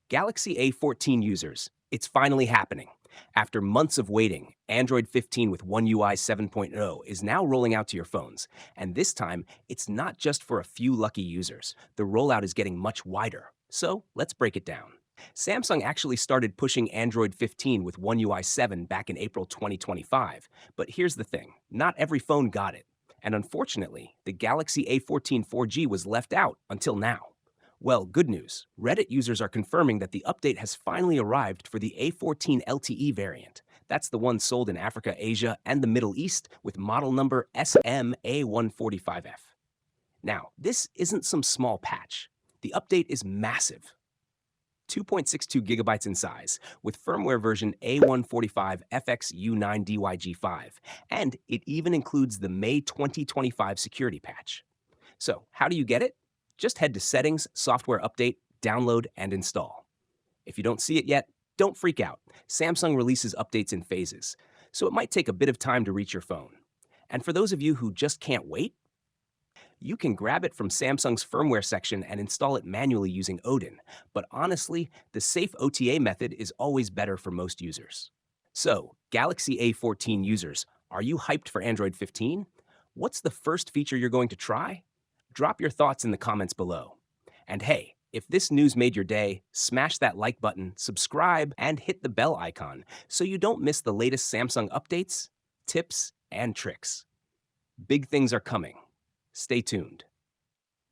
Galaxy A14 users, it's finally happening. After months of waiting, Android 15 with One UI 7.0 is now rolling out to your phones. And this time, it's not just for a few lucky users. The rollout is getting much wider. So let's break it down. Samsung actually started pushing Android 15 with One UI 7 back in April 2025. But here's the thing, not every phone got it. And unfortunately, the Galaxy A14 4G was left out until now. Well, good news. Reddit users are confirming that the update has finally arrived for the A14 LTE variant. That's the one sold in Africa, Asia, and the Middle East with model number SMA145F. Now, this isn't some small patch. The update is massive. 2.62 gigabytes in size, with firmware version A145FXU9DYG5, and it even includes the May 2025 security patch. So, how do you get it? Just head to Settings, Software Update, Download, and Install. If you don't see it yet, don't freak out. Samsung releases updates in phases, so it might take a bit of time to reach your phone. And for those of you who just can't wait, you can grab it from Samsung's firmware section and install it manually using Odin. But honestly, the safe OTA method is always better for most users. So, Galaxy A14 users, are you hyped for Android 15? What's the first feature you're going to try? Drop your thoughts in the comments below. And hey, if this news made your day, smash that like button, subscribe, and hit the bell icon so you don't miss the latest Samsung updates, tips, and tricks. Big things are coming. Stay tuned.